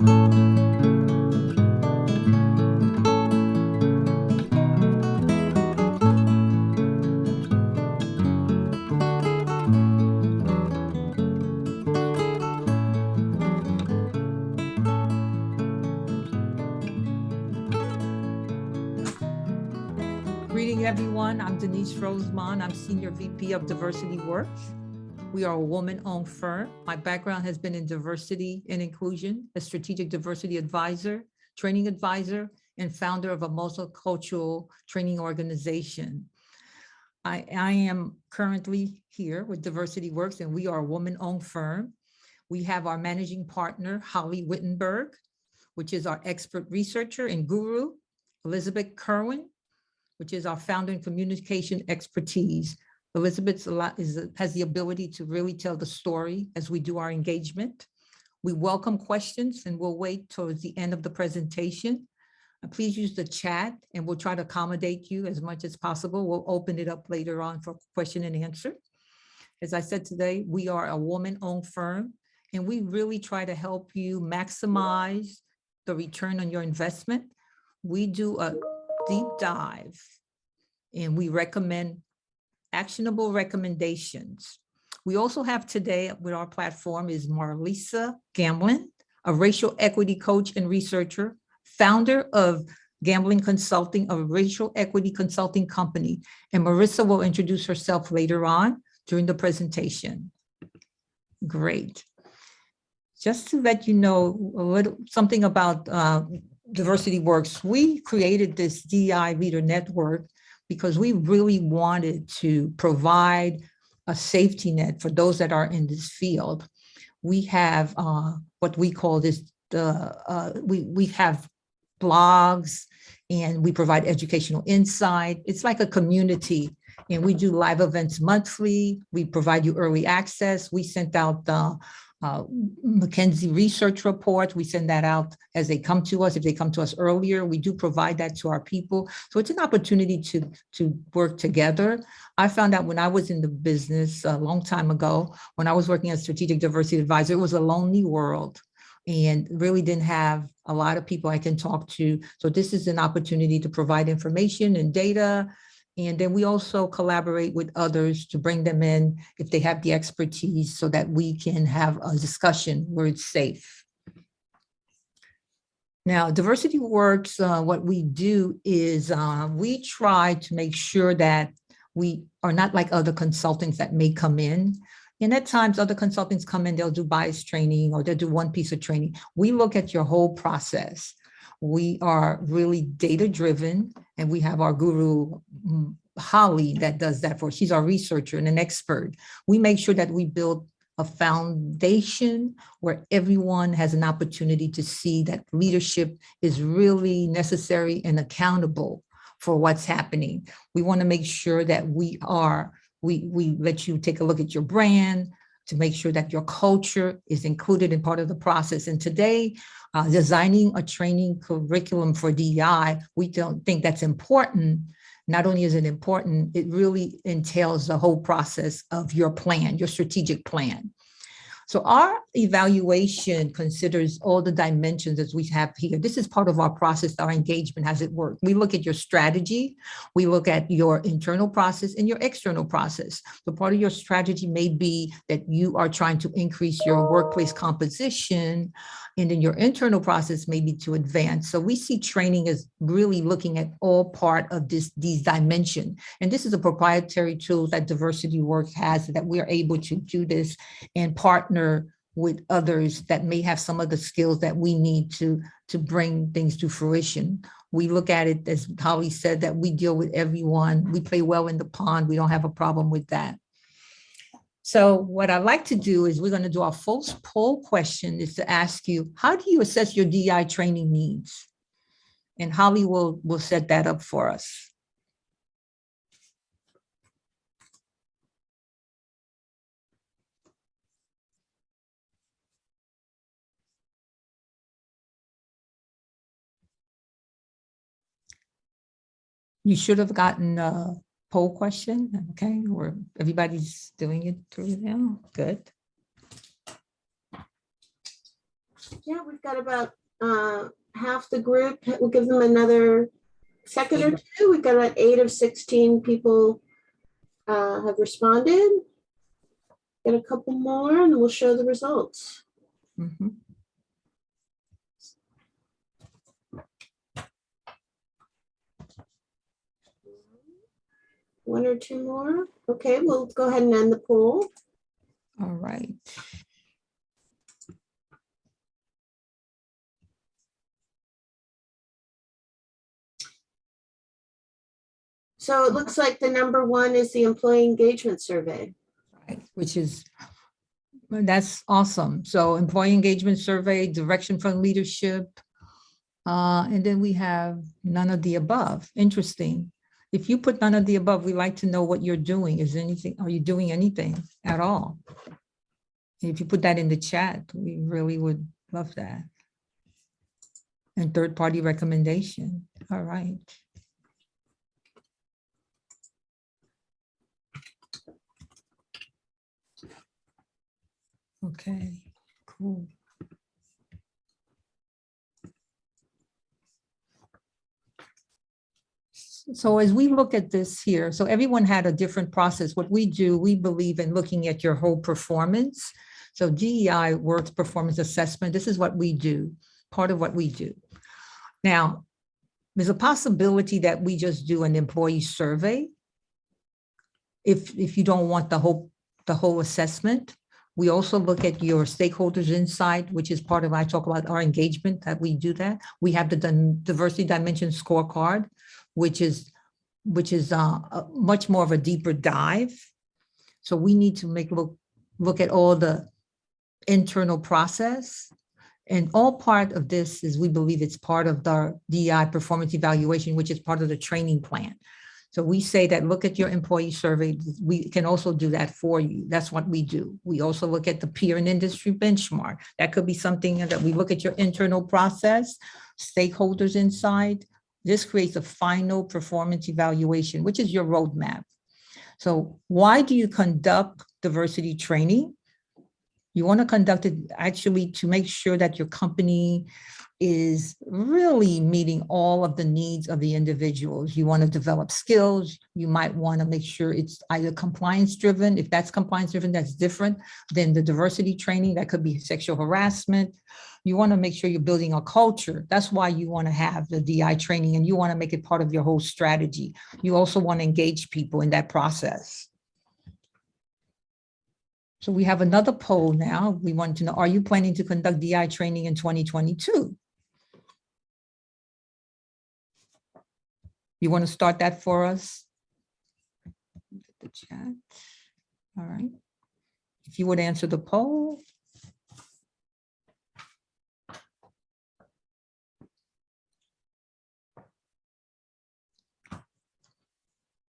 Greeting everyone, I'm Denise Rosemont. I'm Senior VP of Diversity Works. We are a woman-owned firm. My background has been in diversity and inclusion, a strategic diversity advisor, training advisor, and founder of a multicultural training organization. I am currently here with Diversity Works, and we are a woman-owned firm. We have our managing partner, Holly Wittenberg, which is our expert researcher and guru, Elizabeth Kerwin, which is our founder in communication expertise. Elizabeth has the ability to really tell the story as we do our engagement. We welcome questions and we'll wait towards the end of the presentation. Please use the chat and we'll try to accommodate you as much as possible. We'll open it up later on for question and answer. As I said today, we are a woman-owned firm and we really try to help you maximize the return on your investment. We do a deep dive and we recommend actionable recommendations. We also have today with our platform is Marlisa Gamblin, a racial equity coach and researcher, founder of Gambling Consulting, a racial equity consulting company. And Marissa will introduce herself later on during the presentation. Great. Just to let you know something about Diversity Works, we created this DEI Leader Network because we really wanted to provide a safety net for those that are in this field. We have what we call this, we have blogs and we provide educational insight. It's like a community and we do live events monthly. We provide you early access. We sent out the McKinsey research report. We send that out as they come to us. If they come to us earlier, we do provide that to our people. So it's an opportunity to work together. I found out when I was in the business a long time ago, when I was working as strategic diversity advisor, it was a lonely world and really didn't have a lot of people I can talk to. So this is an opportunity to provide information and data. And then we also collaborate with others to bring them in if they have the expertise so that we can have a discussion where it's safe. Now, Diversity Works, what we do is we try to make sure that we are not like other consultants that may come in. And at times other consultants come in, they'll do bias training or they'll do one piece of training. We look at your whole process. We are really data-driven, and we have our guru, Holly, that does that for us. She's our researcher and an expert. We make sure that we build a foundation where everyone has an opportunity to see that leadership is really necessary and accountable for what's happening. We want to make sure that we let you take a look at your brand to make sure that your culture is included in part of the process. And today, designing a training curriculum for DEI, we don't think that's important. Not only is it important, it really entails the whole process of your plan, your strategic plan. So our evaluation considers all the dimensions as we have here. This is part of our process, our engagement, has it worked. We look at your strategy, we look at your internal process and your external process. So part of your strategy may be that you are trying to increase your workplace composition, and then your internal process may be to advance. So we see training as really looking at all part of these dimensions. And this is a proprietary tool that Diversity Works has, that we are able to do this and partner with others that may have some of the skills that we need to bring things to fruition. We look at it, as Holly said, that we deal with everyone. We play well in the pond. We don't have a problem with that. So what I'd like to do is we're going to do our first poll question is to ask you, how do you assess your DEI training needs? And Holly will set that up for us. You should have gotten a poll question, okay? Or everybody's doing it through now, good. Yeah, we've got about half the group. We'll give them another second or two. We've got about 8 of 16 people have responded. Get a couple more and then we'll show the results. Mhm. One or two more. Okay, we'll go ahead and end the poll. All right. So it looks like the number one is the employee engagement survey. Right, which is, that's awesome. So employee engagement survey, direction from leadership. And then we have none of the above. Interesting. If you put none of the above, we like to know what you're doing. Is anything, are you doing anything at all? If you put that in the chat, we really would love that. And third-party recommendation. All right. Okay, cool. So as we look at this here, so everyone had a different process. What we do, we believe in looking at your whole performance. So DEI works performance assessment. This is what we do, part of what we do. Now, there's a possibility that we just do an employee survey. If you don't want the whole assessment. We also look at your stakeholders insight, which is part of, I talk about our engagement, that we do that. We have the diversity dimension scorecard, which is much more of a deeper dive. So we need to look at all the internal process. And all part of this is, we believe it's part of the DEI performance evaluation, which is part of the training plan. So we say that look at your employee survey. We can also do that for you. That's what we do. We also look at the peer and industry benchmark. That could be something that we look at your internal process, stakeholders inside. This creates a final performance evaluation, which is your roadmap. So why do you conduct diversity training? You want to conduct it actually to make sure that your company is really meeting all of the needs of the individuals. You want to develop skills. You might want to make sure it's either compliance driven. If that's compliance driven, that's different than the diversity training. That could be sexual harassment. You want to make sure you're building a culture. That's why you want to have the DI training, and you want to make it part of your whole strategy. You also want to engage people in that process. So we have another poll now. We want to know, are you planning to conduct DI training in 2022? You want to start that for us? The chat. All right. If you would answer the poll.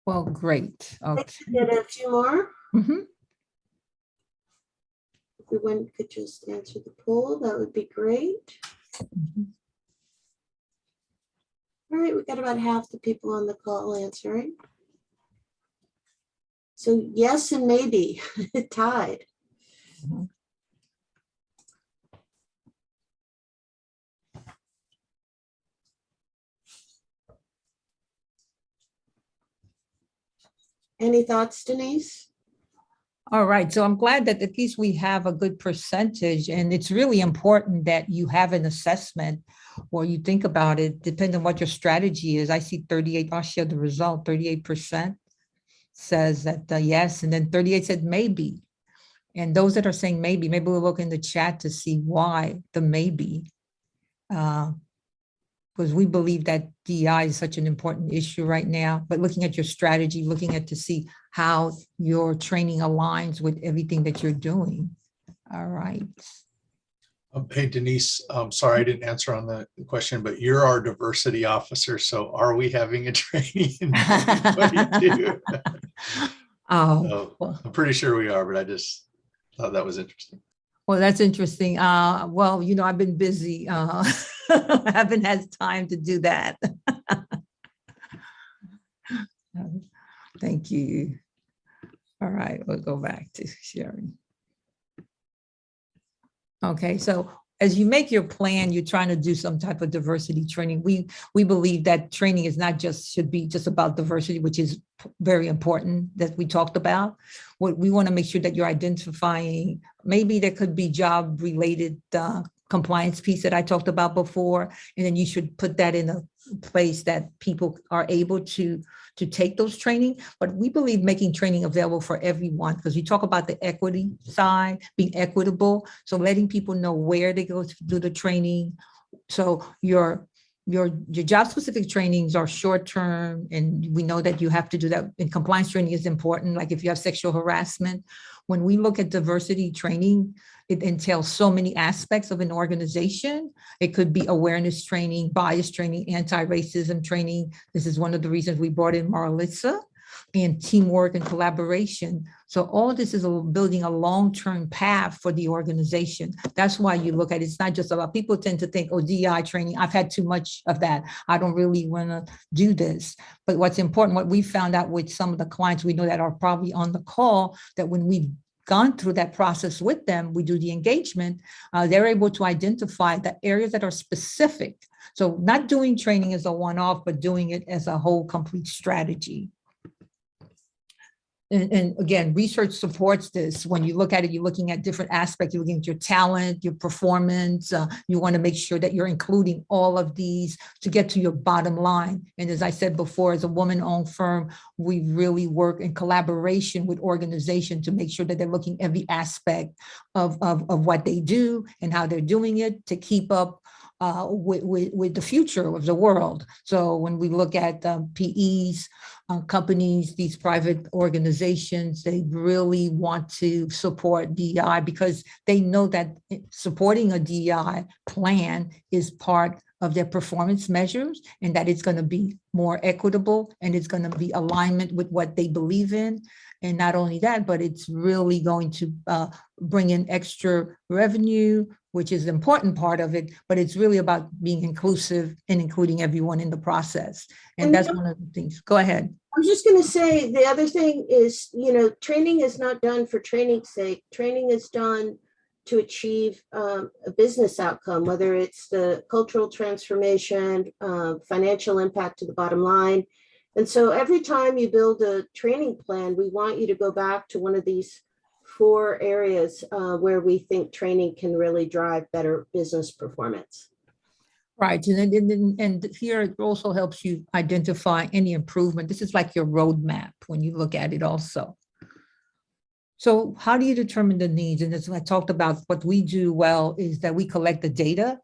Well, great. Okay. Get a few more. Mm-hmm. If everyone could just answer the poll, that would be great. Mm-hmm. All right, we've got about half the people on the call answering. So yes and maybe, tied. Mm-hmm. Any thoughts, Denise? All right, so I'm glad that at least we have a good percentage, and it's really important that you have an assessment or you think about it, depending on what your strategy is. I see 38, I'll share the result, 38% says that yes, and then 38 said maybe. And those that are saying maybe we'll look in the chat to see why the maybe. Because we believe that DEI is such an important issue right now, but looking at your strategy, looking at to see how your training aligns with everything that you're doing. All right. Hey, Denise, sorry I didn't answer on the question, but you're our diversity officer. So are we having a training in 2022? Oh, So well, I'm pretty sure we are, but I just thought that was interesting. well, that's interesting. Well, you know, I've been busy. I haven't had time to do that. Thank you. All right, we'll go back to sharing. Okay, so as you make your plan, you're trying to do some type of diversity training. We believe that training is not just should be just about diversity, which is very important that we talked about. What we want to make sure that you're identifying, maybe there could be job related compliance piece that I talked about before, and then you should put that in a place that people are able to take those training. But we believe making training available for everyone, because you talk about the equity side, being equitable. So letting people know where they go to do the training. So your job specific trainings are short term, and we know that you have to do that. And compliance training is important. Like if you have sexual harassment, when we look at diversity training, it entails so many aspects of an organization. It could be awareness training, bias training, anti-racism training. This is one of the reasons we brought in Marlissa, and teamwork and collaboration. So all of this is building a long-term path for the organization. That's why you look at it. It's not just about, people tend to think, oh, DEI training, I've had too much of that. I don't really want to do this. But what's important, what we found out with some of the clients we know that are probably on the call, that when we've gone through that process with them, we do the engagement, they're able to identify the areas that are specific. So not doing training as a one-off, but doing it as a whole complete strategy. And again, research supports this. When you look at it, you're looking at different aspects. You're looking at your talent, your performance. You want to make sure that you're including all of these to get to your bottom line. And as I said before, as a woman-owned firm, we really work in collaboration with organizations to make sure that they're looking at every aspect of what they do and how they're doing it to keep up with the future of the world. So when we look at PEs, companies, these private organizations, they really want to support DEI because they know that supporting a DEI plan is part of their performance measures, and that it's going to be more equitable and it's going to be alignment with what they believe in. And not only that, but it's really going to bring in extra revenue, which is an important part of it, but it's really about being inclusive and including everyone in the process. And that's one of the things. Go ahead. I was just going to say, the other thing is, training is not done for training's sake. Training is done to achieve a business outcome, whether it's the cultural transformation, financial impact to the bottom line. And so every time you build a training plan, we want you to go back to one of these 4 areas where we think training can really drive better business performance. Right. And here it also helps you identify any improvement. This is like your roadmap when you look at it also. So how do you determine the needs? And as I talked about, what we do well is that we collect the data,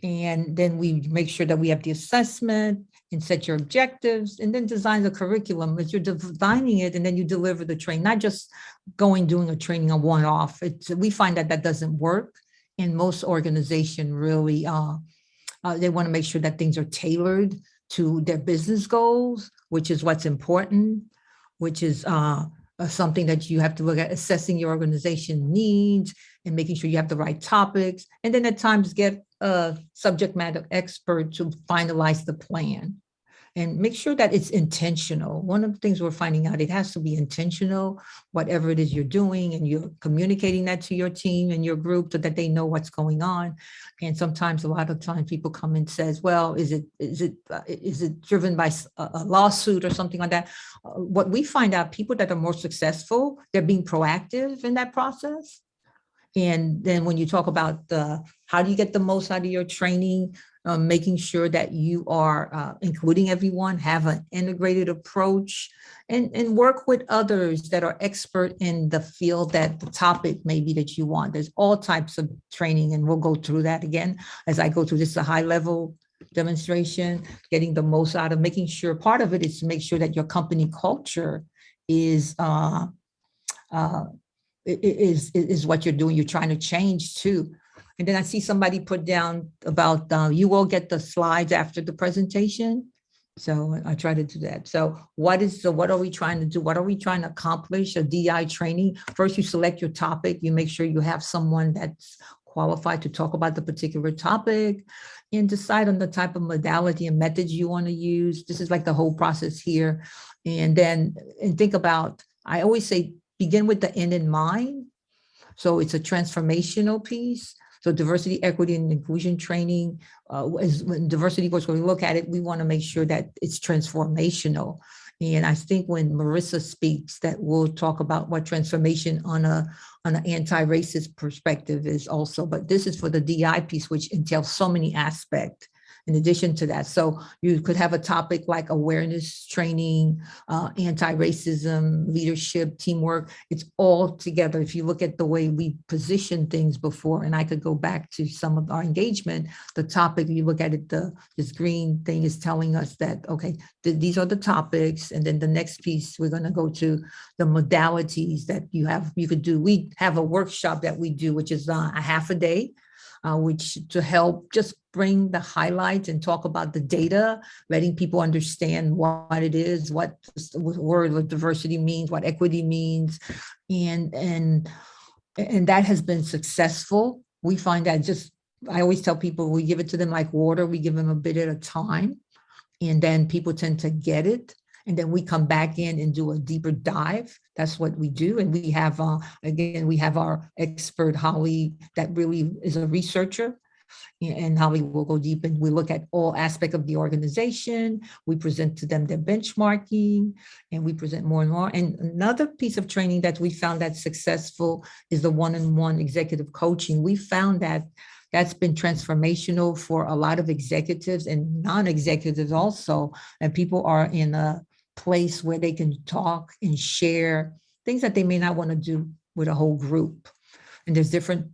and then we make sure that we have the assessment and set your objectives, and then design the curriculum. As you're designing it, and then you deliver the training, not just doing a training a one-off. We find that doesn't work. And most organizations really, they want to make sure that things are tailored to their business goals, which is what's important, which is something that you have to look at, assessing your organization needs and making sure you have the right topics. And then at times get a subject matter expert to finalize the plan and make sure that it's intentional. One of the things we're finding out, it has to be intentional, whatever it is you're doing, and you're communicating that to your team and your group so that they know what's going on. And sometimes, a lot of times, people come and says, well, is it driven by a lawsuit or something like that? What we find out, people that are more successful, they're being proactive in that process. And then when you talk about how do you get the most out of your training, making sure that you are including everyone, have an integrated approach, and work with others that are expert in the field, that the topic maybe that you want. There's all types of training, and we'll go through that again as I go through this, a high level demonstration, getting the most out of, making sure part of it is to make sure that your company culture is what you're doing, you're trying to change too. And then I see somebody put down about, you will get the slides after the presentation. So I try to do that. So what are we trying to do? What are we trying to accomplish? A DEI training. First, you select your topic. You make sure you have someone that's qualified to talk about the particular topic, and decide on the type of modality and methods you want to use. This is like the whole process here. And think about, I always say, begin with the end in mind. So it's a transformational piece. So diversity, equity, and inclusion training, is when diversity works, when we look at it, we want to make sure that it's transformational. And I think when Marissa speaks, that we'll talk about what transformation on an anti-racist perspective is also, but this is for the DI piece, which entails so many aspects in addition to that. So you could have a topic like awareness training, anti-racism, leadership, teamwork. It's all together. If you look at the way we position things before, and I could go back to some of our engagement, the topic, you look at it, this green thing is telling us that, okay, these are the topics. And then the next piece, we're going to go to the modalities that you could do. We have a workshop that we do, which is a half a day, which to help just bring the highlights and talk about the data, letting people understand what it is, what the word of diversity means, what equity means, and that has been successful. We find that I always tell people, we give it to them like water, we give them a bit at a time, and then people tend to get it. And then we come back in and do a deeper dive. That's what we do. And we have, again, we have our expert, Holly, that really is a researcher. And Holly will go deep and we look at all aspects of the organization. We present to them their benchmarking and we present more and more. And another piece of training that we found that's successful is the one-on-one executive coaching. We found that that's been transformational for a lot of executives and non-executives also. And people are in a place where they can talk and share things that they may not want to do with a whole group. And there's different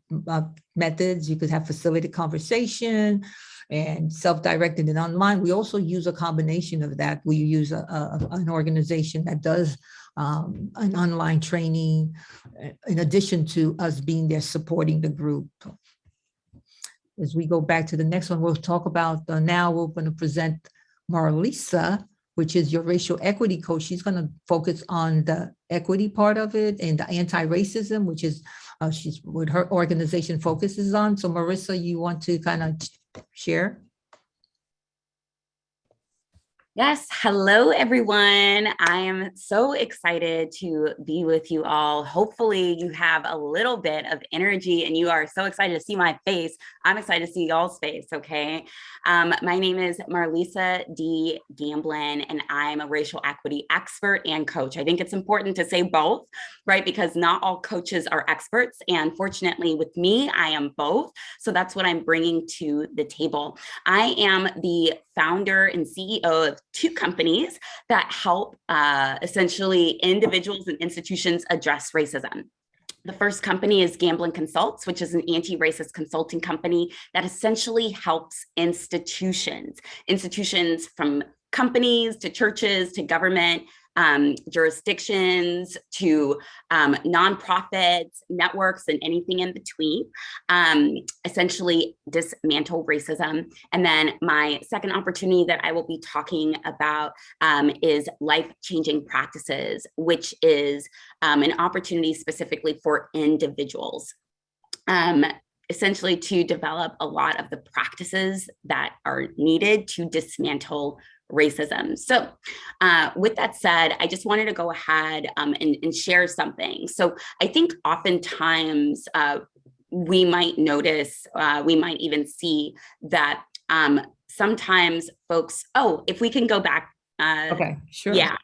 methods. You could have facilitated conversation and self-directed and online. We also use a combination of that. We use an organization that does an online training in addition to us being there supporting the group. As we go back to the next one, we'll talk about, now we're going to present Marlisa, which is your racial equity coach. She's going to focus on the equity part of it and the anti-racism, which is she's what her organization focuses on. So Marissa, you want to kind of share? Yes. Hello, everyone. I am so excited to be with you all. Hopefully you have a little bit of energy and you are so excited to see my face. I'm excited to see y'all's face. Okay. My name is Marlisa D. Gamblin, and I'm a racial equity expert and coach. I think it's important to say both, right? Because not all coaches are experts. And fortunately with me, I am both. So that's what I'm bringing to the table. I am the founder and CEO of two companies that help essentially individuals and institutions address racism. The first company is Gamblin Consults, which is an anti-racist consulting company that essentially helps institutions from companies to churches to government, jurisdictions to nonprofits, networks, and anything in between, essentially dismantle racism. And then my second opportunity that I will be talking about is life-changing practices, which is an opportunity specifically for individuals. Essentially to develop a lot of the practices that are needed to dismantle racism. So with that said, I just wanted to go ahead and share something. So I think oftentimes we might notice, we might even see that sometimes folks, if we can go back. Okay, sure. Yeah,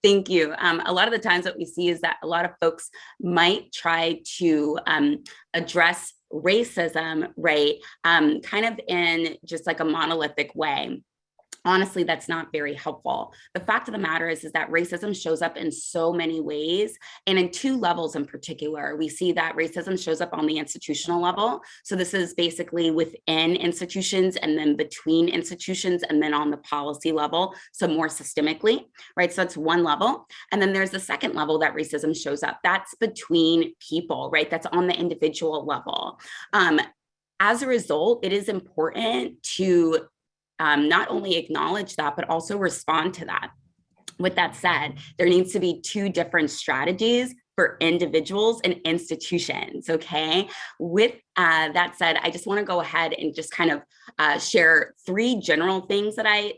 thank you. A lot of the times what we see is that a lot of folks might try to address racism, right, kind of in just like a monolithic way. Honestly, that's not very helpful. The fact of the matter is that racism shows up in so many ways, and in two levels in particular. We see that racism shows up on the institutional level. So this is basically within institutions and then between institutions and then on the policy level. So more systemically, right? So that's one level. And then there's the second level that racism shows up. That's between people, right? That's on the individual level. As a result, it is important to not only acknowledge that, but also respond to that. With that said, there needs to be two different strategies for individuals and institutions. Okay. With that said, I just want to go ahead and just kind of share 3 general things that I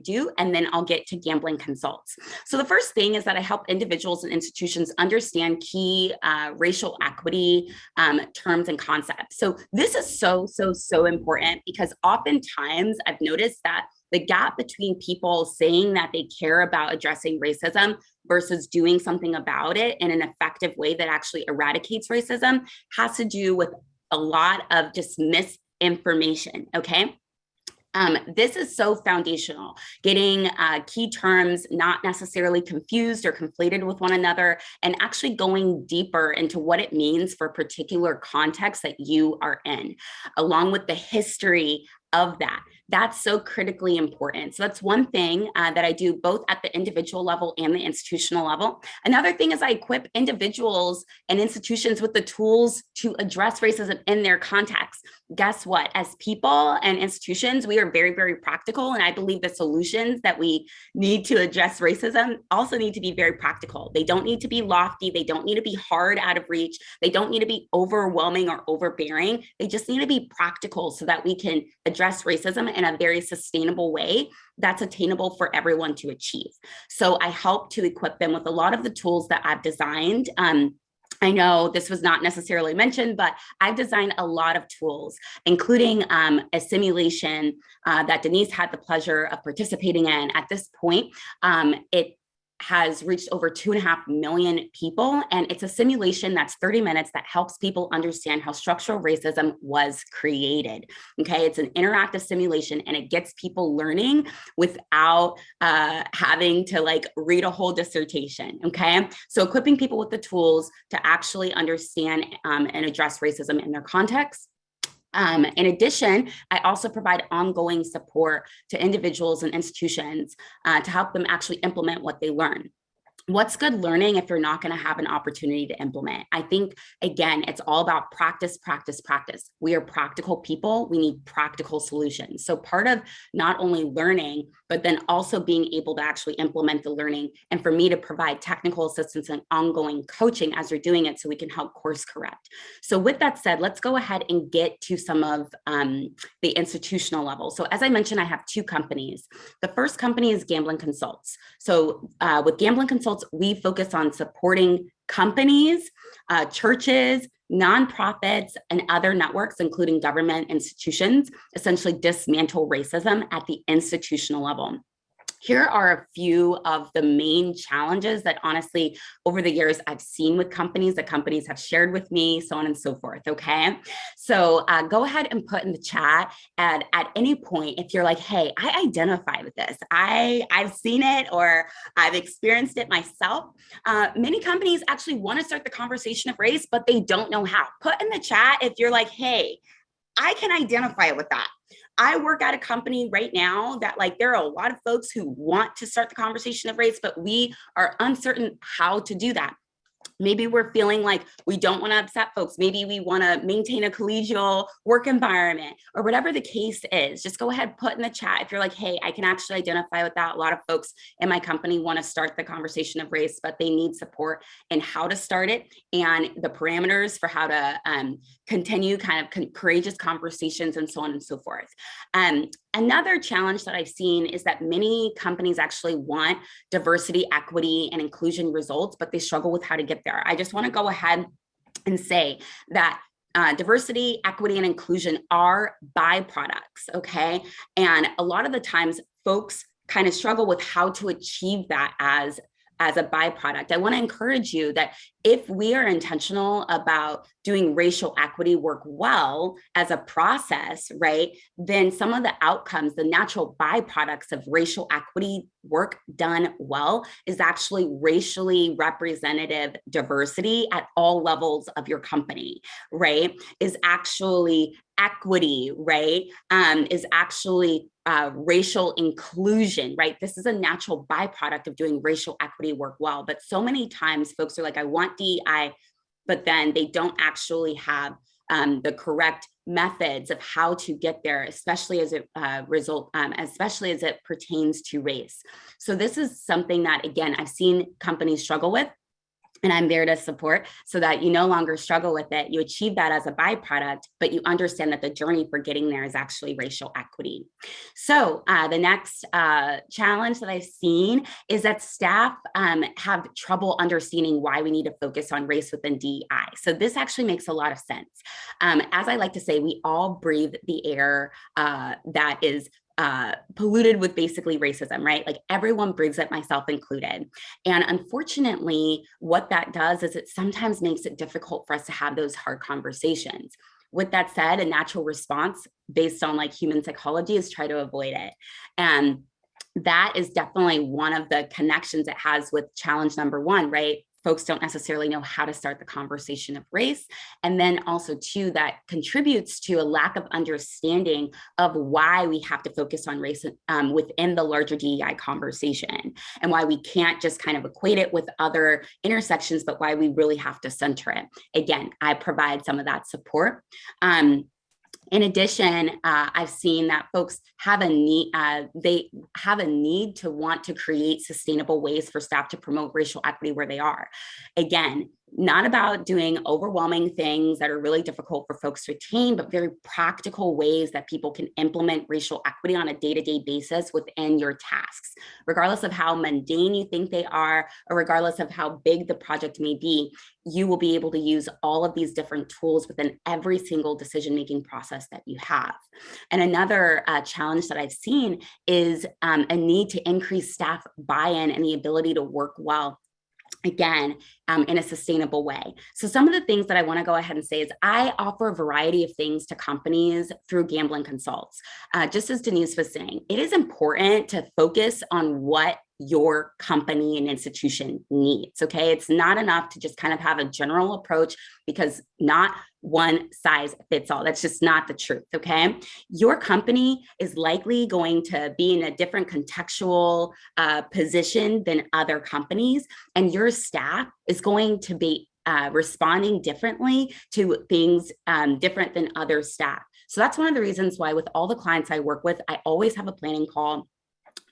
do, and then I'll get to gambling consults. So the first thing is that I help individuals and institutions understand key racial equity terms and concepts. So this is so important, because oftentimes I've noticed that the gap between people saying that they care about addressing racism versus doing something about it in an effective way that actually eradicates racism has to do with a lot of just misinformation, okay? This is so foundational, getting key terms not necessarily confused or conflated with one another, and actually going deeper into what it means for a particular context that you are in, along with the history of that. That's so critically important. So that's one thing that I do both at the individual level and the institutional level. Another thing is I equip individuals and institutions with the tools to address racism in their context. Guess what? As people and institutions, we are very, very practical. And I believe the solutions that we need to address racism also need to be very practical. They don't need to be lofty. They don't need to be hard out of reach. They don't need to be overwhelming or overbearing. They just need to be practical so that we can address racism in a very sustainable way that's attainable for everyone to achieve. So I help to equip them with a lot of the tools that I've designed. I know this was not necessarily mentioned, but I've designed a lot of tools, including a simulation that Denise had the pleasure of participating in. At this point, it has reached over 2.5 million people. And it's a simulation that's 30 minutes that helps people understand how structural racism was created. Okay, it's an interactive simulation, and it gets people learning without having to like read a whole dissertation. Okay, so equipping people with the tools to actually understand and address racism in their context. In addition, I also provide ongoing support to individuals and institutions to help them actually implement what they learn. What's good learning if you're not going to have an opportunity to implement? I think, again, it's all about practice, practice, practice. We are practical people. We need practical solutions. So part of not only learning, but then also being able to actually implement the learning, and for me to provide technical assistance and ongoing coaching as you're doing it so we can help course correct. So with that said, let's go ahead and get to some of the institutional level. So as I mentioned, I have 2 companies. The first company is Gambling Consults. So with Gambling Consults, we focus on supporting companies, churches, nonprofits, and other networks, including government institutions, essentially dismantle racism at the institutional level. Here are a few of the main challenges that honestly, over the years, I've seen with companies that companies have shared with me, so on and so forth, okay? So go ahead and put in the chat at any point if you're like, hey, I identify with this. I've seen it or I've experienced it myself. Many companies actually want to start the conversation of race, but they don't know how. Put in the chat if you're like, hey, I can identify with that. I work at a company right now that like there are a lot of folks who want to start the conversation of race, but we are uncertain how to do that. Maybe we're feeling like we don't want to upset folks. Maybe we want to maintain a collegial work environment, or whatever the case is. Just go ahead, put in the chat if you're like, hey, I can actually identify with that. A lot of folks in my company want to start the conversation of race, but they need support in how to start it and the parameters for how to continue kind of courageous conversations and so on and so forth. Another challenge that I've seen is that many companies actually want diversity, equity, and inclusion results, but they struggle with how to get there. I just want to go ahead and say that diversity, equity, and inclusion are byproducts, okay? And a lot of the times folks kind of struggle with how to achieve that as a byproduct. I want to encourage you that if we are intentional about doing racial equity work well as a process, right, then some of the outcomes, the natural byproducts of racial equity work done well is actually racially representative diversity at all levels of your company, right, is actually equity, right, is actually racial inclusion, right? This is a natural byproduct of doing racial equity work well. But so many times folks are like, I want DEI, but then they don't actually have the correct methods of how to get there, especially as it especially as it pertains to race. So this is something that, again, I've seen companies struggle with. and I'm there to support so that you no longer struggle with it. You achieve that as a byproduct, but you understand that the journey for getting there is actually racial equity. So the next challenge that I've seen is that staff have trouble understanding why we need to focus on race within DEI. So this actually makes a lot of sense. As I like to say, we all breathe the air that is polluted with basically racism, right? Like everyone breathes it, myself included. And unfortunately, what that does is it sometimes makes it difficult for us to have those hard conversations. With that said, a natural response based on like human psychology is try to avoid it. And that is definitely one of the connections it has with challenge number one, right? Folks don't necessarily know how to start the conversation of race. And then also too, that contributes to a lack of understanding of why we have to focus on race within the larger DEI conversation, and why we can't just kind of equate it with other intersections, but why we really have to center it. Again, I provide some of that support. In addition, I've seen that folks have a need, they have a need to want to create sustainable ways for staff to promote racial equity where they are. Again, not about doing overwhelming things that are really difficult for folks to attain, but very practical ways that people can implement racial equity on a day-to-day basis within your tasks, regardless of how mundane you think they are, or regardless of how big the project may be. You will be able to use all of these different tools within every single decision-making process that you have. And another challenge that I've seen is a need to increase staff buy-in and the ability to work well, again, in a sustainable way. So some of the things that I want to go ahead and say is I offer a variety of things to companies through Gambling Consults. Just as Denise was saying, it is important to focus on what your company and institution needs, okay? It's not enough to just kind of have a general approach, because not one size fits all. That's just not the truth, okay? Your company is likely going to be in a different contextual position than other companies, and your staff is going to be responding differently to things different than other staff. So that's one of the reasons why with all the clients I work with, I always have a planning call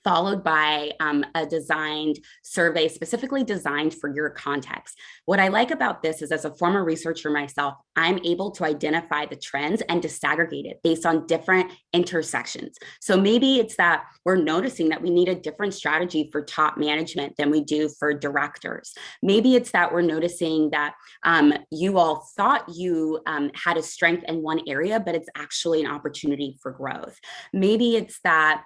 followed by a designed survey specifically designed for your context. What I like about this is, as a former researcher myself, I'm able to identify the trends and disaggregate it based on different intersections. So maybe it's that we're noticing that we need a different strategy for top management than we do for directors. Maybe it's that we're noticing that you all thought you had a strength in one area, but it's actually an opportunity for growth. Maybe it's that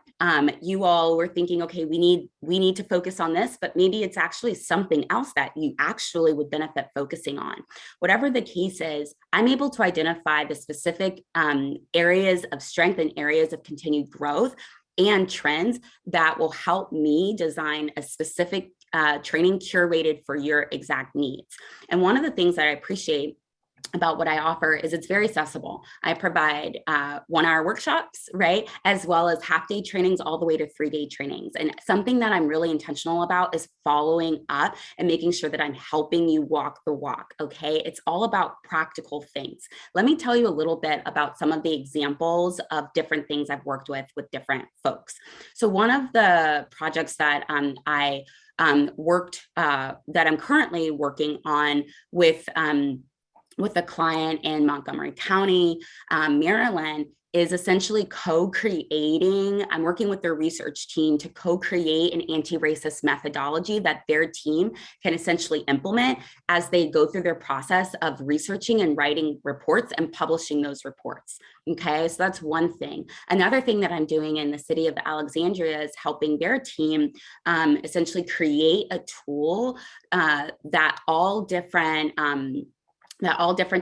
you all were thinking, okay, we need to focus on this, but maybe it's actually something else that you actually would benefit focusing on. Whatever the case is, I'm able to identify the specific areas of strength and areas of continued growth and trends that will help me design a specific training curated for your exact needs. And one of the things that I appreciate about what I offer is it's very accessible. I provide 1-hour workshops, right? As well as half-day trainings all the way to 3-day trainings. And something that I'm really intentional about is following up and making sure that I'm helping you walk the walk, okay? It's all about practical things. Let me tell you a little bit about some of the examples of different things I've worked with different folks. So one of the projects that that I'm currently working on with a client in Montgomery County, Maryland, is essentially co-creating, I'm working with their research team to co-create an anti-racist methodology that their team can essentially implement as they go through their process of researching and writing reports and publishing those reports. Okay, so that's one thing. Another thing that I'm doing in the city of Alexandria is helping their team essentially create a tool that all different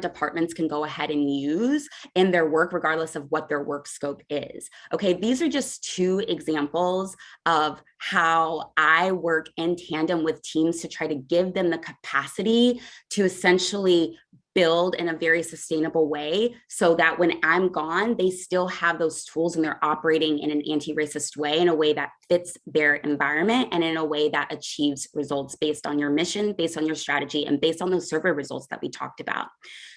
departments can go ahead and use in their work, regardless of what their work scope is. Okay, these are just 2 examples of how I work in tandem with teams to try to give them the capacity to essentially build in a very sustainable way, so that when I'm gone, they still have those tools and they're operating in an anti-racist way, in a way that fits their environment and in a way that achieves results based on your mission, based on your strategy, and based on those survey results that we talked about.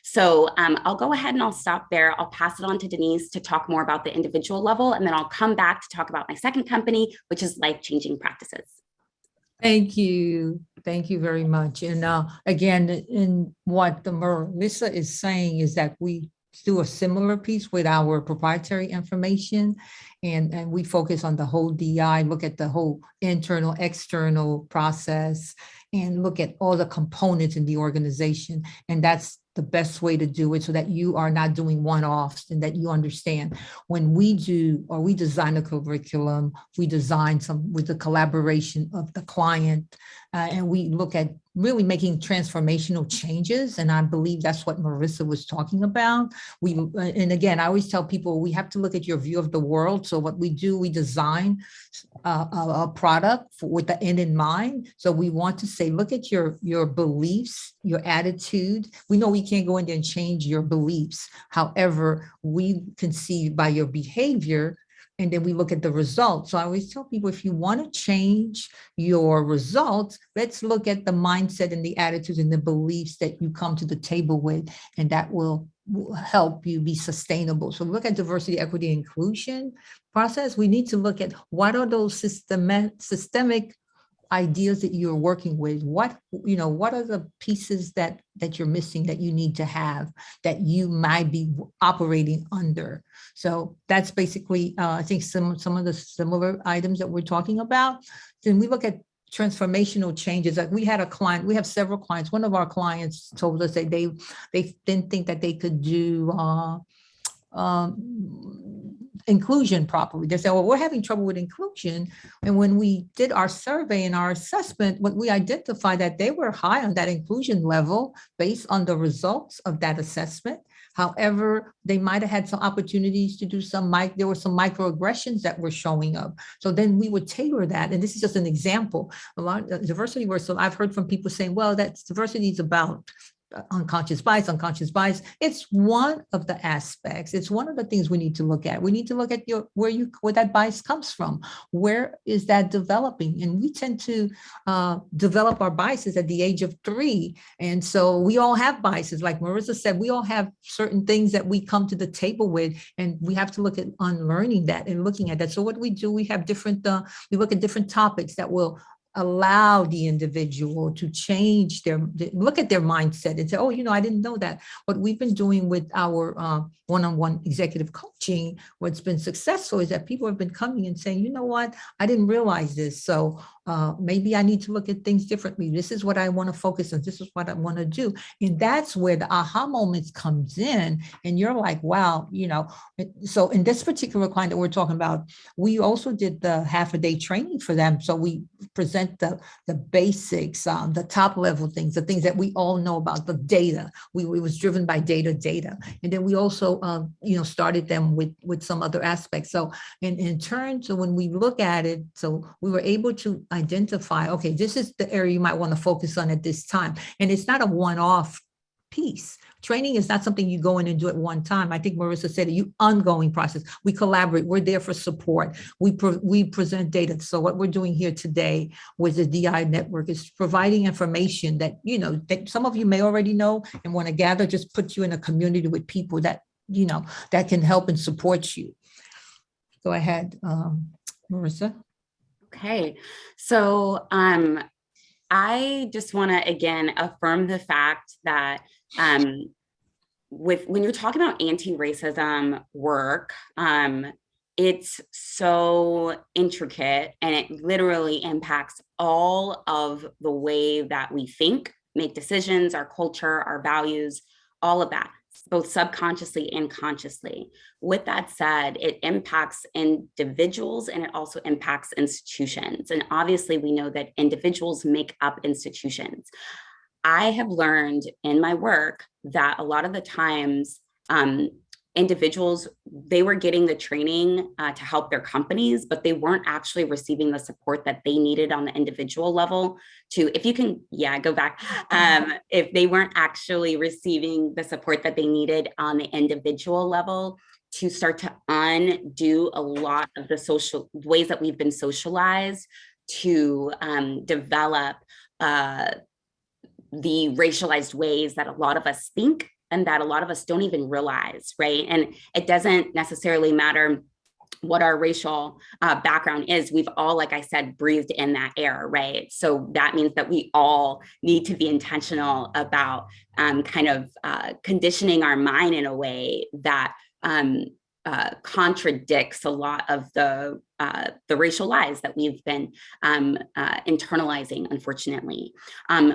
So I'll go ahead and I'll stop there. I'll pass it on to Denise to talk more about the individual level, and then I'll come back to talk about my second company, which is Life Changing Practices. Thank you. Thank you very much. And again, in what the Marissa is saying is that we do a similar piece with our proprietary information, and we focus on the whole DI, look at the whole internal, external process, and look at all the components in the organization. And that's the best way to do it so that you are not doing one-offs and that you understand when we do or we design a curriculum, we design some with the collaboration of the client, and we look at really making transformational changes. And I believe that's what Marissa was talking about. And again, I always tell people we have to look at your view of the world. So what we do, we design a product with the end in mind. So we want to say, look at your beliefs, your attitude. We know we can't go in there and change your beliefs. However, we can see by your behavior, and then we look at the results. So I always tell people, if you want to change your results, let's look at the mindset and the attitudes and the beliefs that you come to the table with, and that will help you be sustainable. So look at diversity, equity, inclusion process. We need to look at what are those systemic ideas that you're working with. What are the pieces that you're missing that you need to have that you might be operating under? So that's basically, I think some of the similar items that we're talking about. Then we look at transformational changes. Like we had a client, we have several clients. One of our clients told us that they didn't think that they could do inclusion properly. They said, well, we're having trouble with inclusion. And when we did our survey and our assessment, what we identified that they were high on that inclusion level based on the results of that assessment. However, they might have had some opportunities to do there were some microaggressions that were showing up. So then we would tailor that. And this is just an example. A lot of diversity work. So I've heard from people saying, well, that's diversity is about unconscious bias. It's one of the aspects. It's one of the things we need to look at. We need to look at where that bias comes from. Where is that developing? And we tend to develop our biases at the age of 3. And so we all have biases. Like Marissa said, we all have certain things that we come to the table with, and we have to look at unlearning that and looking at that. So what we do, we have we look at different topics that will allow the individual to change look at their mindset and say, oh, I didn't know that. What we've been doing with our one-on-one executive coaching, what's been successful is that people have been coming and saying, you know what, I didn't realize this. So maybe I need to look at things differently. This is what I want to focus on. This is what I want to do. And that's where the aha moments comes in. And you're like, wow, so in this particular client that we're talking about, we also did the half-a-day training for them. So we present the basics, the top level things, the things that we all know about, the data. We was driven by data. And then we also, started them with some other aspects. So in turn, so when we look at it, so we were able to identify, okay, this is the area you might want to focus on at this time. And it's not a one-off piece. Training is not something you go in and do at one time. I think Marissa said it, ongoing process. We collaborate. We're there for support. We present data. So what we're doing here today with the DEI network is providing information that, that some of you may already know and want to gather, just put you in a community with people that, that can help and support you. Go ahead, Marissa. Okay. So I just want to, again, affirm the fact that when you're talking about anti-racism work, it's so intricate and it literally impacts all of the way that we think, make decisions, our culture, our values, all of that, both subconsciously and consciously. With that said, it impacts individuals and it also impacts institutions. And obviously we know that individuals make up institutions. I have learned in my work that a lot of the times individuals, they were getting the training to help their companies, but they weren't actually receiving the support that they needed on the individual level if you can, go back. If they weren't actually receiving the support that they needed on the individual level to start to undo a lot of the social ways that we've been socialized to develop the racialized ways that a lot of us think and that a lot of us don't even realize, right? And it doesn't necessarily matter what our racial background is, we've all, like I said, breathed in that air, right? So that means that we all need to be intentional about conditioning our mind in a way that contradicts a lot of the racial lies that we've been internalizing, unfortunately.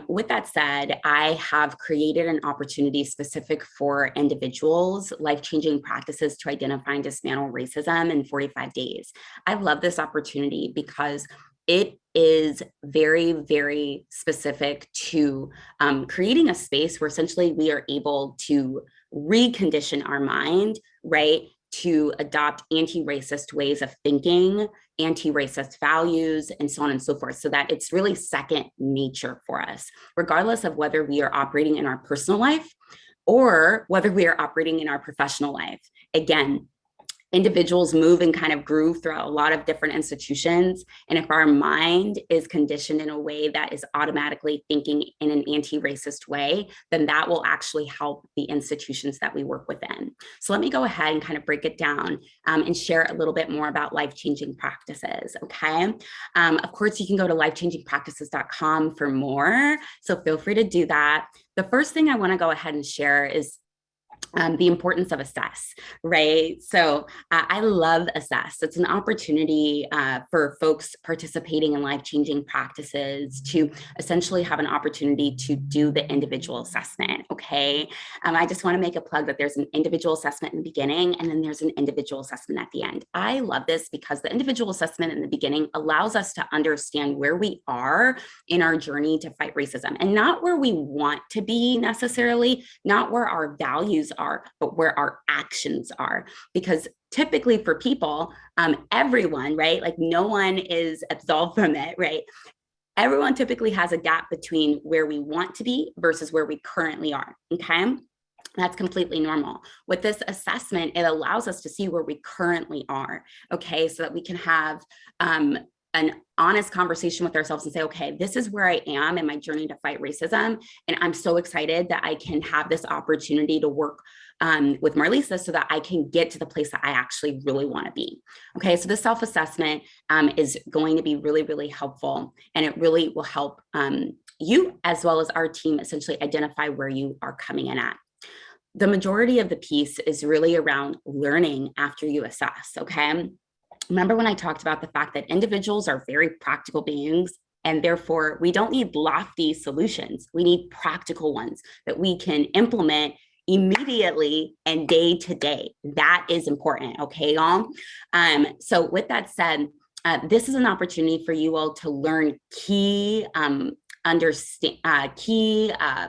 With that said, I have created an opportunity specific for individuals, life-changing practices to identify and dismantle racism in 45 days. I love this opportunity because it is very, very specific to creating a space where essentially we are able to recondition our mind, right? To adopt anti-racist ways of thinking, anti-racist values, and so on and so forth, so that it's really second nature for us, regardless of whether we are operating in our personal life or whether we are operating in our professional life. Again, individuals move and kind of groove throughout a lot of different institutions. And if our mind is conditioned in a way that is automatically thinking in an anti-racist way, then that will actually help the institutions that we work within. So let me go ahead and kind of break it down and share a little bit more about life-changing practices, okay? Of course, you can go to lifechangingpractices.com for more. So feel free to do that. The first thing I want to go ahead and share is the importance of assess, right? So I love assess. It's an opportunity for folks participating in life-changing practices to essentially have an opportunity to do the individual assessment, okay? I just want to make a plug that there's an individual assessment in the beginning and then there's an individual assessment at the end. I love this because the individual assessment in the beginning allows us to understand where we are in our journey to fight racism and not where we want to be necessarily, not where our values are, but where our actions are. Because typically for people, everyone, right? Like no one is absolved from it, right? Everyone typically has a gap between where we want to be versus where we currently are, okay? That's completely normal. With this assessment, it allows us to see where we currently are, okay? So that we can have an honest conversation with ourselves and say, okay, this is where I am in my journey to fight racism. And I'm so excited that I can have this opportunity to work with Marlisa so that I can get to the place that I actually really want to be. Okay, so this self-assessment is going to be really, really helpful. And it really will help you as well as our team essentially identify where you are coming in at. The majority of the piece is really around learning after you assess, okay? Remember when I talked about the fact that individuals are very practical beings and therefore we don't need lofty solutions. We need practical ones that we can implement immediately and day to day. That is important, okay, y'all? So with that said, this is an opportunity for you all to learn key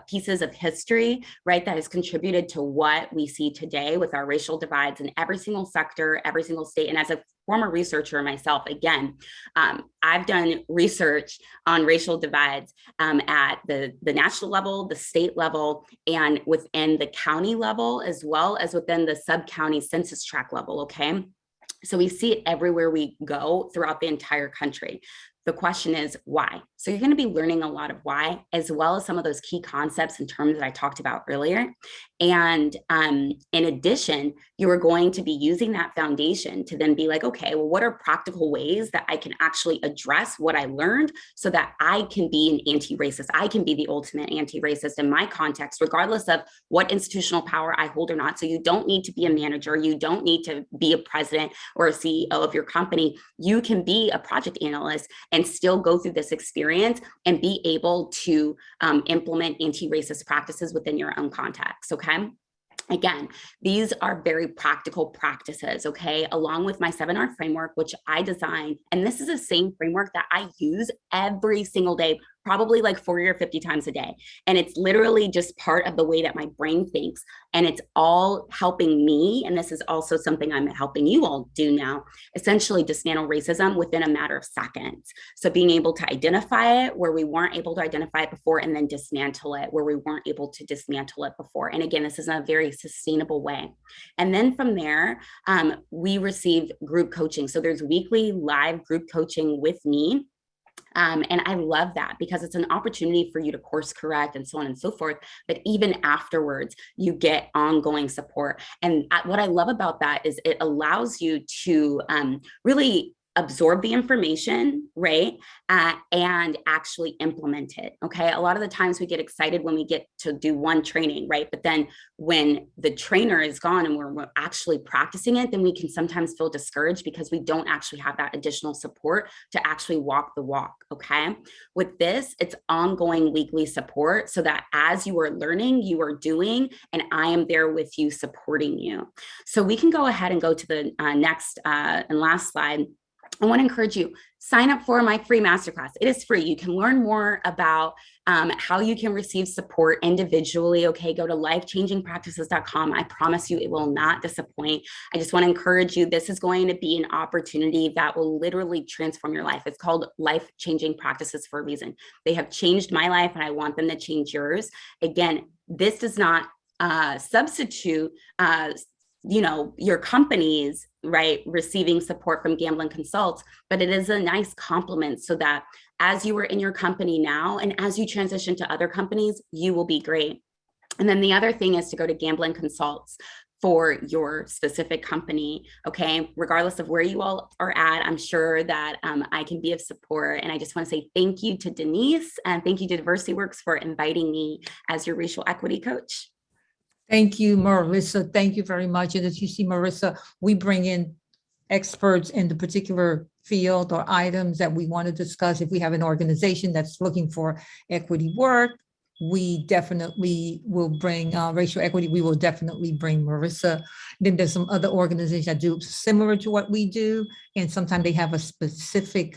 pieces of history, right, that has contributed to what we see today with our racial divides in every single sector, every single state. And as a former researcher myself, again, I've done research on racial divides at the national level, the state level, and within the county level, as well as within the sub-county census tract level, okay? So we see it everywhere we go throughout the entire country. The question is why? So you're going to be learning a lot of why, as well as some of those key concepts and terms that I talked about earlier. And in addition, you are going to be using that foundation to then be like, okay, well, what are practical ways that I can actually address what I learned so that I can be an anti-racist? I can be the ultimate anti-racist in my context, regardless of what institutional power I hold or not. So you don't need to be a manager. You don't need to be a president or a CEO of your company. You can be a project analyst and still go through this experience and be able to implement anti-racist practices within your own context, okay? Again, these are very practical practices, okay? Along with my 7R framework, which I designed, and this is the same framework that I use every single day, probably like 40 or 50 times a day. And it's literally just part of the way that my brain thinks. And it's all helping me. And this is also something I'm helping you all do now, essentially dismantle racism within a matter of seconds. So being able to identify it where we weren't able to identify it before, and then dismantle it where we weren't able to dismantle it before. And again, this is in a very sustainable way. And then from there, we receive group coaching. So there's weekly live group coaching with me. And I love that because it's an opportunity for you to course correct and so on and so forth. But even afterwards, you get ongoing support. And what I love about that is it allows you to really absorb the information, right? And actually implement it, okay? A lot of the times we get excited when we get to do one training, right? But then when the trainer is gone and we're actually practicing it, then we can sometimes feel discouraged because we don't actually have that additional support to actually walk the walk, okay? With this, it's ongoing weekly support so that as you are learning, you are doing, and I am there with you supporting you. So we can go ahead and go to the next and last slide. I want to encourage you, sign up for my free masterclass. It is free. You can learn more about how you can receive support individually. Okay, go to lifechangingpractices.com. I promise you it will not disappoint. I just want to encourage you. This is going to be an opportunity that will literally transform your life. It's called Life Changing Practices for a reason. They have changed my life and I want them to change yours. Again, this does not substitute your company's right receiving support from Gamblin Consults, but it is a nice complement so that as you are in your company now and as you transition to other companies, you will be great. And then the other thing is to go to Gamblin Consults for your specific company, okay? Regardless of where you all are at, I'm sure that I can be of support. And I just want to say thank you to Denise and thank you to Diversity Works for inviting me as your racial equity coach. Thank you, Marissa. Thank you very much. And as you see, Marissa, we bring in experts in the particular field or items that we want to discuss. If we have an organization that's looking for equity work, we definitely will bring racial equity. We will definitely bring Marissa. Then there's some other organizations that do similar to what we do. And sometimes they have a specific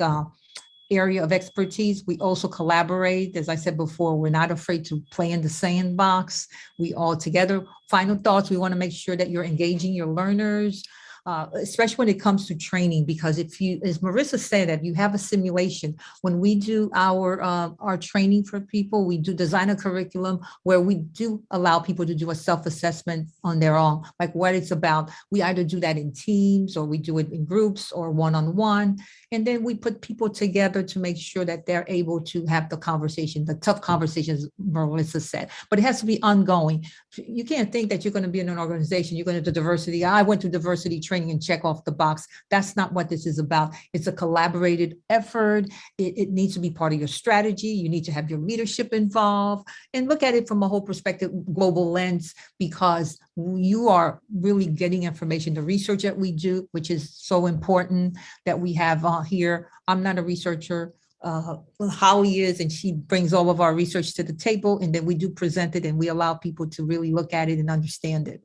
area of expertise. We also collaborate. As I said before, we're not afraid to play in the sandbox. We all together. Final thoughts, we want to make sure that you're engaging your learners, especially when it comes to training, because if you, as Marissa said, if you have a simulation, when we do our training for people, we do design a curriculum where we do allow people to do a self-assessment on their own, like what it's about. We either do that in teams or we do it in groups or one-on-one. And then we put people together to make sure that they're able to have the conversation, the tough conversations Marissa said, but it has to be ongoing. You can't think that you're going to be in an organization, you're going to do diversity. I went to diversity training and check off the box. That's not what this is about. It's a collaborated effort. It needs to be part of your strategy. You need to have your leadership involved and look at it from a whole perspective, global lens, because you are really getting information, the research that we do, which is so important that we have here. I'm not a researcher. Holly is, and she brings all of our research to the table, and then we do present it and we allow people to really look at it and understand it.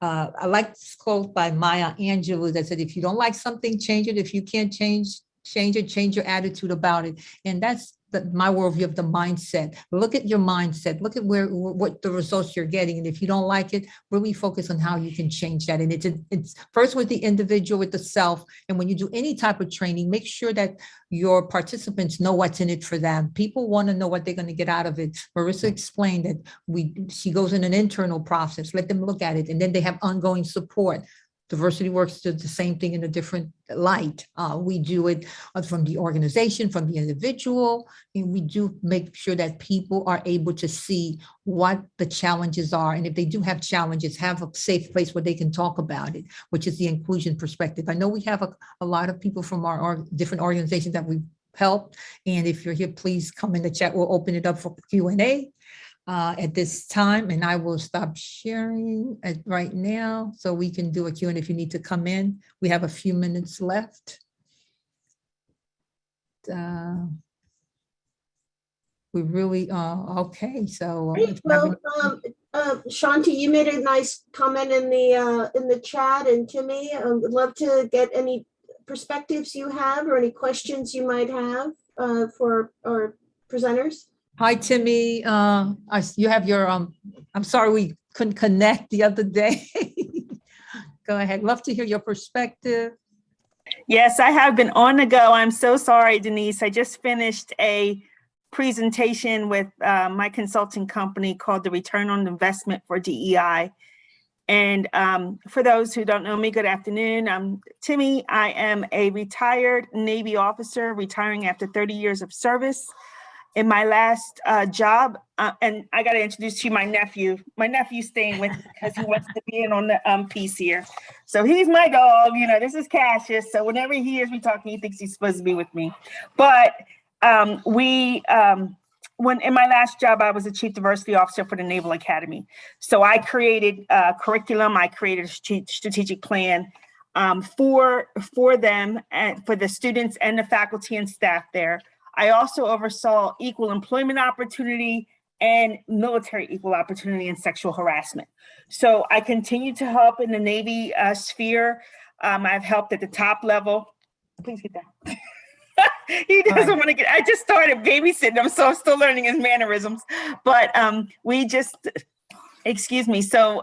I like this quote by Maya Angelou that said, if you don't like something, change it. If you can't change it, change your attitude about it. And that's my worldview of the mindset. Look at your mindset. Look at what the results you're getting. And if you don't like it, really focus on how you can change that. And it's first with the individual, with the self. And when you do any type of training, make sure that your participants know what's in it for them. People want to know what they're going to get out of it. Marissa explained that she goes in an internal process, let them look at it. And then they have ongoing support. Diversity Works does the same thing in a different light. We do it from the organization, from the individual, and we do make sure that people are able to see what the challenges are. And if they do have challenges, have a safe place where they can talk about it, which is the inclusion perspective. I know we have a lot of people from our different organizations that we've helped. And if you're here, please come in the chat. We'll open it up for Q&A. At this time, and I will stop sharing right now so we can do a Q&A if you need to come in. We have a few minutes left. We really okay. So great. Well, Shanti, you made a nice comment in the chat, and Timmy, would love to get any perspectives you have or any questions you might have for our presenters. Hi, Timmy. You have your, I'm sorry we couldn't connect the other day. Go ahead. Love to hear your perspective. Yes, I have been on the go. I'm so sorry, Denise. I just finished a presentation with my consulting company called the Return on Investment for DEI. And for those who don't know me, good afternoon. I'm Timmy. I am a retired Navy officer, retiring after 30 years of service. In my last job, and I got to introduce to you my nephew. My nephew's staying with me because he wants to be in on the piece here. So he's my dog. You know, this is Cassius. So whenever he hears me talking, he thinks he's supposed to be with me. But when in my last job, I was a chief diversity officer for the Naval Academy. So I created curriculum. I created a strategic plan for them and for the students and the faculty and staff there. I also oversaw equal employment opportunity and military equal opportunity and sexual harassment. So I continue to help in the Navy sphere. I've helped at the top level. Please get down. He doesn't want to get, I just started babysitting him, so I'm still learning his mannerisms. But excuse me. So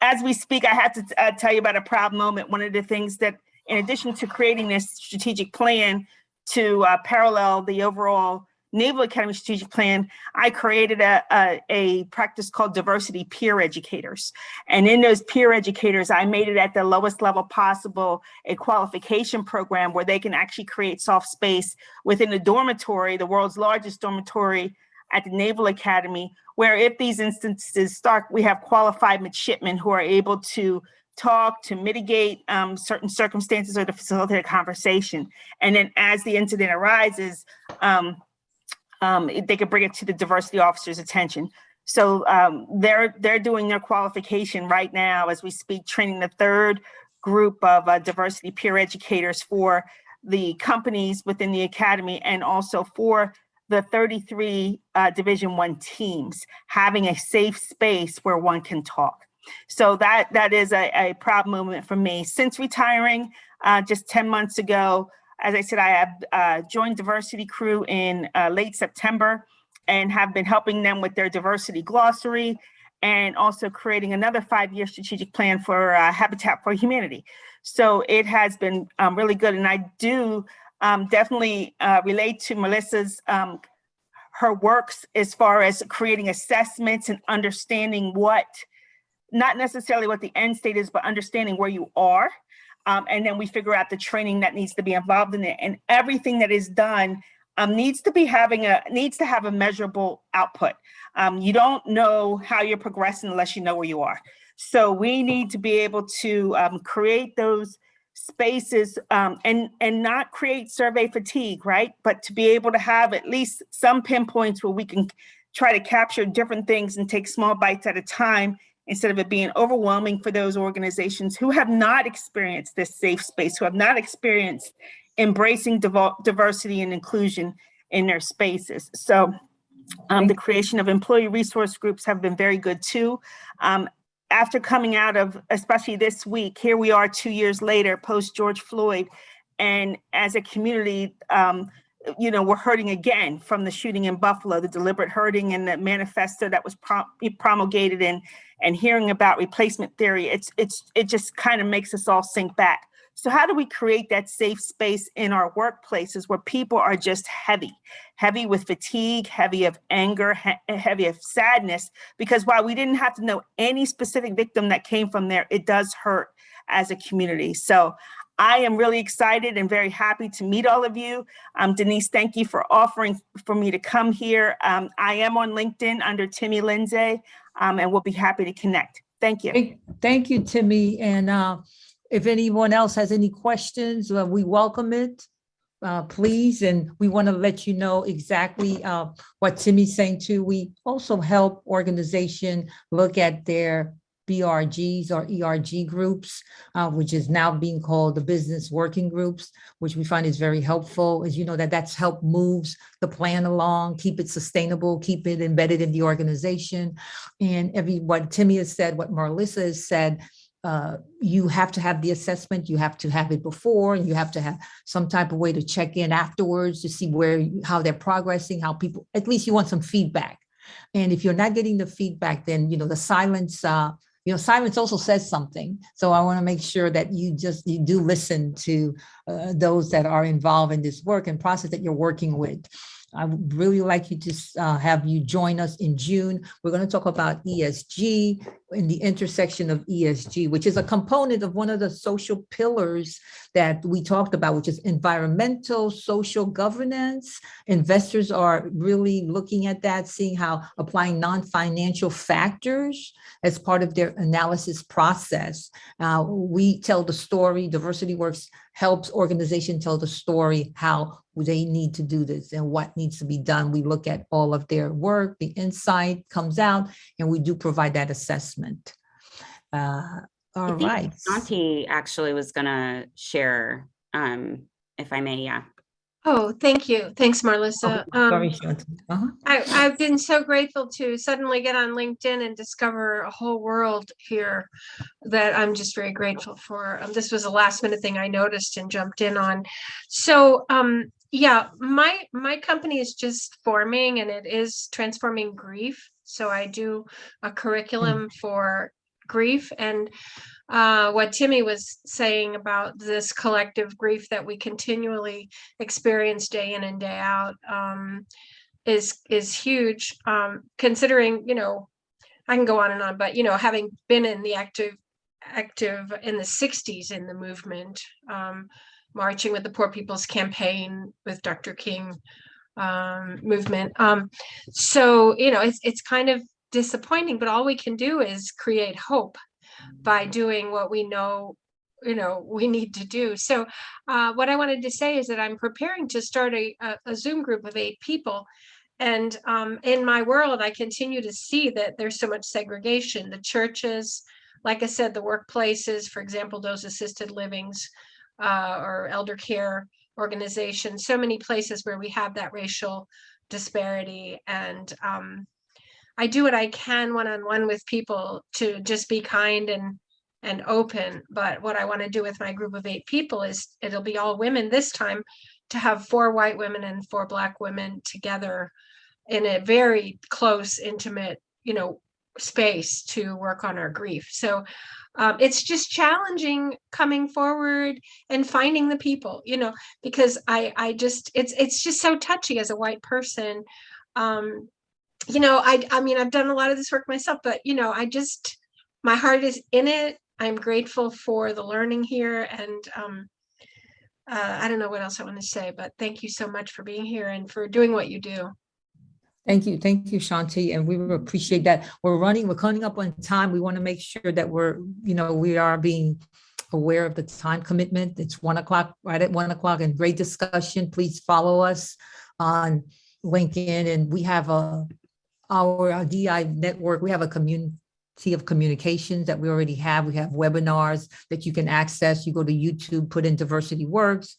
as we speak, I have to tell you about a proud moment. One of the things that, in addition to creating this strategic plan to parallel the overall Naval Academy strategic plan, I created a practice called diversity peer educators. And in those peer educators, I made it at the lowest level possible, a qualification program where they can actually create soft space within the dormitory, the world's largest dormitory at the Naval Academy, where if these instances start, we have qualified midshipmen who are able to talk, to mitigate certain circumstances or to facilitate a conversation. And then as the incident arises, they could bring it to the diversity officer's attention. So they're doing their qualification right now as we speak, training the third group of diversity peer educators for the companies within the academy and also for the 33 Division I teams, having a safe space where one can talk. So that is a proud moment for me. Since retiring just 10 months ago, as I said, I have joined Diversity Crew in late September and have been helping them with their diversity glossary and also creating another 5-year strategic plan for Habitat for Humanity. So it has been really good. And I do definitely relate to Melissa's her works as far as creating assessments and understanding what, not necessarily what the end state is, but understanding where you are. And then we figure out the training that needs to be involved in it. And everything that is done needs to have a measurable output. You don't know how you're progressing unless you know where you are. So we need to be able to create those spaces and not create survey fatigue, right? But to be able to have at least some pinpoints where we can try to capture different things and take small bites at a time, instead of it being overwhelming for those organizations who have not experienced this safe space, who have not experienced embracing diversity and inclusion in their spaces. So the creation of employee resource groups have been very good too. After coming out of, especially this week, here we are 2 years later, post George Floyd, and as a community, we're hurting again from the shooting in Buffalo, the deliberate hurting and the manifesto that was promulgated and hearing about replacement theory. It just kind of makes us all sink back. So how do we create that safe space in our workplaces where people are just heavy with fatigue, heavy of anger, heavy of sadness? Because while we didn't have to know any specific victim that came from there, it does hurt as a community. So I am really excited and very happy to meet all of you. Denise, thank you for offering for me to come here. I am on LinkedIn under Timmy Lindsay, and we'll be happy to connect. Thank you. Thank you, Timmy. And if anyone else has any questions, we welcome it, please. And we want to let you know exactly what Timmy's saying too. We also help organizations look at their BRGs or ERG groups, which is now being called the business working groups, which we find is very helpful. As you know, that's helped moves the plan along, keep it sustainable, keep it embedded in the organization. And what Timmy has said, what Melissa has said, you have to have the assessment, you have to have it before, and you have to have some type of way to check in afterwards to see how they're progressing, how people, at least you want some feedback. And if you're not getting the feedback, then, the silence, silence also says something. So I want to make sure that you do listen to those that are involved in this work and process that you're working with. I would really like you to have you join us in June. We're going to talk about ESG in the intersection of ESG, which is a component of one of the social pillars that we talked about, which is environmental, social governance. Investors are really looking at that, seeing how applying non-financial factors as part of their analysis process. We tell the story, Diversity Works helps organizations tell the story how they need to do this and what needs to be done. We look at all of their work, the insight comes out, and we do provide that assessment. All right. Auntie actually was gonna share, if I may, yeah. Oh, thank you. Thanks, Marlissa. Sorry, Shanti. I've been so grateful to suddenly get on LinkedIn and discover a whole world here that I'm just very grateful for. This was a last minute thing I noticed and jumped in on. So yeah, my company is just forming, and it is transforming grief. So I do a curriculum for grief, and what Timmy was saying about this collective grief that we continually experience day in and day out is huge. Considering, you know, I can go on and on, but you know, having been in the active in the 60s in the movement, marching with the Poor People's Campaign with Dr. King movement. So, you know, it's kind of disappointing, but all we can do is create hope by doing what we know, you know, we need to do. So what I wanted to say is that I'm preparing to start a Zoom group of 8 people. And in my world, I continue to see that there's so much segregation. The churches, like I said, the workplaces, for example, those assisted livings or elder care organizations, so many places where we have that racial disparity. And I do what I can one-on-one with people to just be kind and open. But what I want to do with my group of 8 people is it'll be all women this time, to have 4 white women and 4 Black women together in a very close, intimate, you know, space to work on our grief. So it's just challenging coming forward and finding the people, you know, because I just, it's just so touchy as a white person. You know, I mean, I've done a lot of this work myself, but, you know, my heart is in it. I'm grateful for the learning here. And I don't know what else I want to say, but thank you so much for being here and for doing what you do. Thank you, Shanti, and we appreciate that. We're coming up on time. We want to make sure that we are being aware of the time commitment. It's 1 o'clock, right at 1 o'clock, and great discussion. Please follow us on LinkedIn, and we have our DEI network. We have a community of communications that we already have. We have webinars that you can access. You go to YouTube, put in Diversity Works,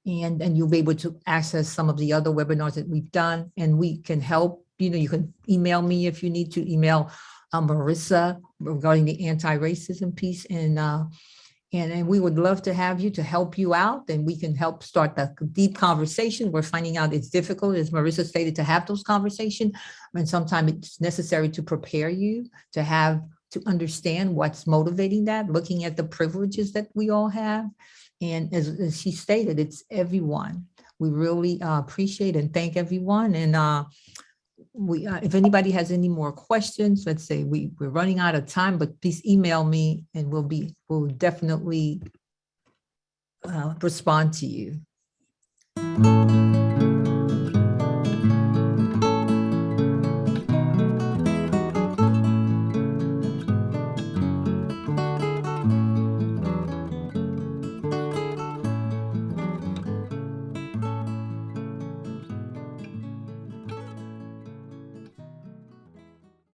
and you'll be able to access some of the other webinars that we've done, and we can help. You know, you can email me if you need to, email Marissa regarding the anti-racism piece, and we would love to have you to help you out, and we can help start the deep conversation. We're finding out it's difficult, as Marissa stated, to have those conversations, and sometimes it's necessary to prepare you to understand what's motivating that, looking at the privileges that we all have. And as she stated, it's everyone. We really appreciate and thank everyone. And if anybody has any more questions, let's say we're running out of time, but please email me and we'll definitely respond to you.